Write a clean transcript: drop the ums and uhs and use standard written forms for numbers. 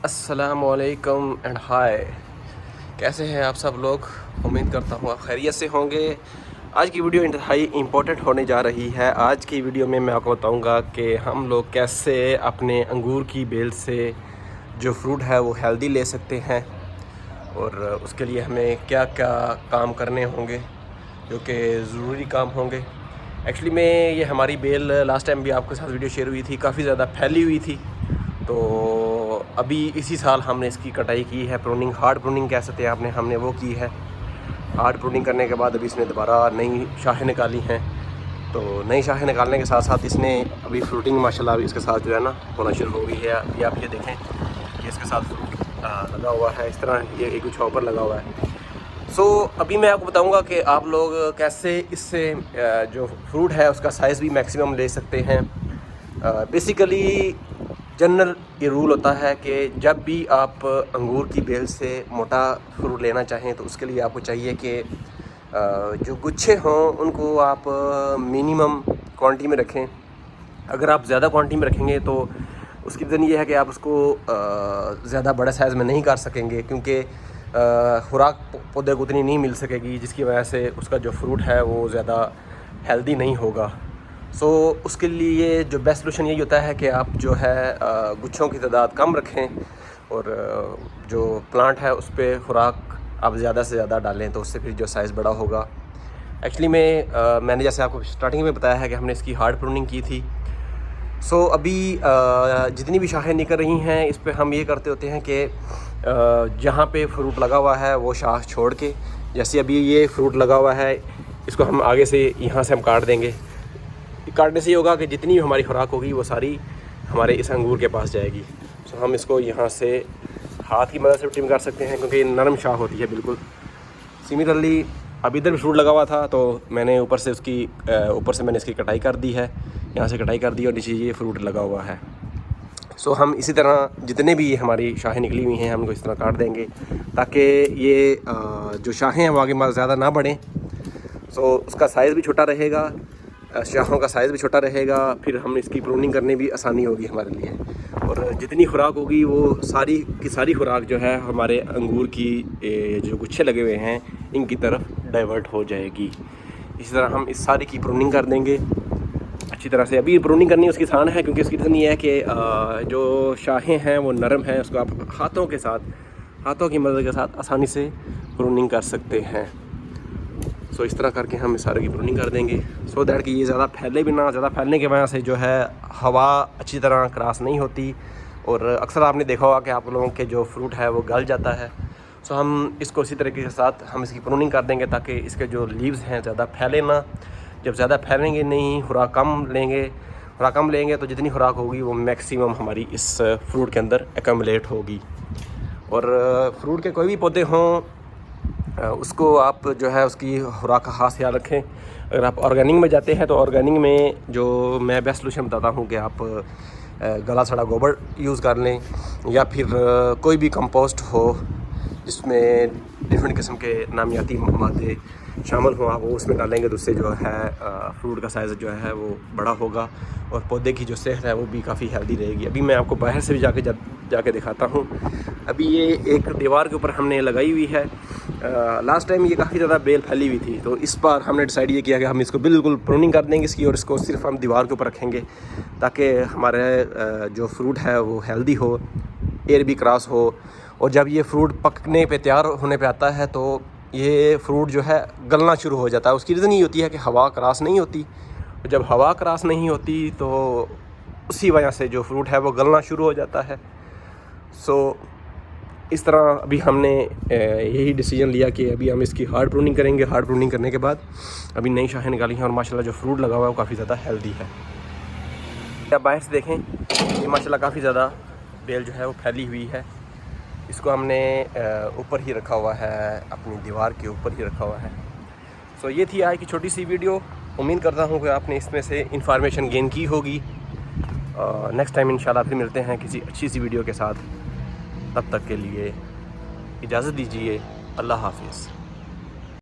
अस्सलामुअलैकुम and hi. कैसे हैं आप सब लोग? उम्मीद करता हूँ आप खैरियत से होंगे। आज की वीडियो इंतहाई इम्पोर्टेंट होने जा रही है। आज की वीडियो में मैं आपको बताऊँगा कि हम लोग कैसे अपने अंगूर की बेल से जो फ्रूट है वो हेल्दी ले सकते हैं और उसके लिए हमें क्या क्या काम करने होंगे जो कि ज़रूरी काम होंगे। एक्चुअली में ये हमारी बेल लास्ट टाइम भी आपके साथ वीडियो शेयर हुई थी, काफ़ी ज़्यादा फैली हुई थी। तो अभी इसी साल हमने इसकी कटाई की है, प्रूनिंग, हार्ड प्रूनिंग कह सकते हैं आपने, हमने वो की है। हार्ड प्रूनिंग करने के बाद अभी इसने दोबारा नई शाखें निकाली हैं। तो नई शाखें निकालने के साथ साथ इसने अभी फ्रूटिंग माशाल्लाह अभी इसके साथ जो है ना होना शुरू हो गई है। अभी आप ये देखें कि इसके साथ फ्रूट लगा हुआ है, इस तरह ये एक कुछ ऊपर लगा हुआ है। सो अभी मैं आपको बताऊंगा कि आप लोग कैसे इससे जो फ्रूट है उसका साइज़ भी मैक्सिमम ले सकते हैं। बेसिकली जनरल ये रूल होता है कि जब भी आप अंगूर की बेल से मोटा फ्रूट लेना चाहें तो उसके लिए आपको चाहिए कि जो गुच्छे हों उनको आप मिनिमम क्वांटिटी में रखें। अगर आप ज़्यादा क्वांटिटी में रखेंगे तो उसकी रीज़न ये है कि आप उसको ज़्यादा बड़े साइज़ में नहीं कर सकेंगे, क्योंकि खुराक पौधे को उतनी नहीं मिल सकेगी, जिसकी वजह से उसका जो फ्रूट है वो ज़्यादा हेल्दी नहीं होगा। सो उसके लिए जो बेस्ट सोल्यूशन यही होता है कि आप जो है गुच्छों की तादाद कम रखें और जो प्लांट है उस पर खुराक आप ज़्यादा से ज़्यादा डालें, तो उससे फिर जो साइज़ बड़ा होगा। एक्चुअली में मैंने जैसे आपको स्टार्टिंग में बताया है कि हमने इसकी हार्ड प्रूनिंग की थी। सो अभी जितनी भी शाखें निकल रही हैं इस पे हम ये करते होते हैं कि जहाँ पे फ्रूट लगा हुआ है वो शाख छोड़ के, जैसे अभी ये फ्रूट लगा हुआ है इसको हम आगे से यहाँ से हम काट देंगे। काटने से ये होगा कि जितनी भी हमारी खुराक होगी वो सारी हमारे इस अंगूर के पास जाएगी। सो हम इसको यहाँ से हाथ की मदद से ट्रिम कर सकते हैं, क्योंकि नरम शाख होती है बिल्कुल। सिमिलरली अब इधर भी फ्रूट लगा हुआ था तो मैंने ऊपर से मैंने इसकी कटाई कर दी है, यहाँ से कटाई कर दी और नीचे ये फ्रूट लगा हुआ है। सो हम इसी तरह जितने भी हमारी शाखें निकली हुई हैं हम इनको इस तरह काट देंगे ताकि ये जो शाखें हैं वो आगे ज़्यादा ना बढ़ें। सो उसका साइज़ भी छोटा रहेगा, शाखों का साइज़ भी छोटा रहेगा, फिर हम इसकी प्रूनिंग करने भी आसानी होगी हमारे लिए। और जितनी खुराक होगी वो सारी की सारी खुराक जो है हमारे अंगूर की जो गुच्छे लगे हुए हैं इनकी तरफ डाइवर्ट हो जाएगी। इसी तरह हम इस सारी की प्रूनिंग कर देंगे अच्छी तरह से। अभी प्रूनिंग करनी उसकी आसान है, क्योंकि इसकी रीज़न ये है कि जो शाखें हैं वो नरम है, उसको आप हाथों की मदद के साथ आसानी से प्रूनिंग कर सकते हैं। सो इस तरह करके हम इस सारे की प्रूनिंग कर देंगे सो दैट कि ये ज़्यादा फैले भी ना। ज़्यादा फैलने की वजह से जो है हवा अच्छी तरह क्रॉस नहीं होती और अक्सर आपने देखा होगा कि आप लोगों के जो फ्रूट है वो गल जाता है। सो हम इसको इसी तरीके के साथ हम इसकी प्रूनिंग कर देंगे ताकि इसके जो लीव्स हैं ज़्यादा फैले ना। जब ज़्यादा फैलेंगे नहीं, खुराक कम लेंगे तो जितनी खुराक होगी वो मैक्सिमम हमारी इस फ्रूट के अंदर एकम्युलेट होगी। और फ्रूट के कोई भी पौधे हों उसको आप जो है उसकी खुराक का ख़ास ख्याल रखें। अगर आप ऑर्गेनिक में जाते हैं तो ऑर्गेनिक में जो मैं बेस्ट सोल्यूशन बताता हूँ कि आप गला सड़ा गोबर यूज़ कर लें या फिर कोई भी कंपोस्ट हो जिसमें डिफरेंट किस्म के नामियाती मादे शामिल हों, आप वो उसमें डालेंगे तो उससे जो है फ्रूट का साइज़ जो है वो बड़ा होगा और पौधे की जो सेहत है वो भी काफ़ी हेल्दी रहेगी। अभी मैं आपको बाहर से भी जाके दिखाता हूँ। अभी ये एक दीवार के ऊपर हमने लगाई हुई है। लास्ट टाइम ये काफ़ी ज़्यादा बेल फैली हुई थी, तो इस बार हमने डिसाइड ये किया कि हम इसको बिल्कुल प्रूनिंग कर देंगे इसकी और इसको सिर्फ हम दीवार के ऊपर रखेंगे ताकि हमारे जो फ्रूट है वो हेल्दी हो, एयर भी क्रॉस हो। और जब ये फ्रूट पकने पे तैयार होने पे आता है तो ये फ्रूट जो है गलना शुरू हो जाता है। उसकी रीज़न ये होती है कि हवा क्रॉस नहीं होती। जब हवा क्रॉस नहीं होती तो उसी वजह से जो फ्रूट है वो गलना शुरू हो जाता है। सो इस तरह अभी हमने यही डिसीजन लिया कि अभी हम इसकी हार्ड प्रूनिंग करेंगे। हार्ड प्रूनिंग करने के बाद अभी नई शाखें निकाली हैं और माशाल्लाह जो फ्रूट लगा हुआ है वो काफ़ी ज़्यादा हेल्दी है। आप बाहर से देखें ये माशाल्लाह काफ़ी ज़्यादा बेल जो है वो फैली हुई है। इसको हमने ऊपर ही रखा हुआ है, अपनी दीवार के ऊपर ही रखा हुआ है। सो ये थी आज की छोटी सी वीडियो। उम्मीद करता हूँ कि आपने इसमें से इंफॉर्मेशन गेन की होगी। नेक्स्ट टाइम इंशाल्लाह फिर मिलते हैं किसी अच्छी सी वीडियो के साथ। तब तक के लिए इजाज़त दीजिए। अल्लाह हाफिज़।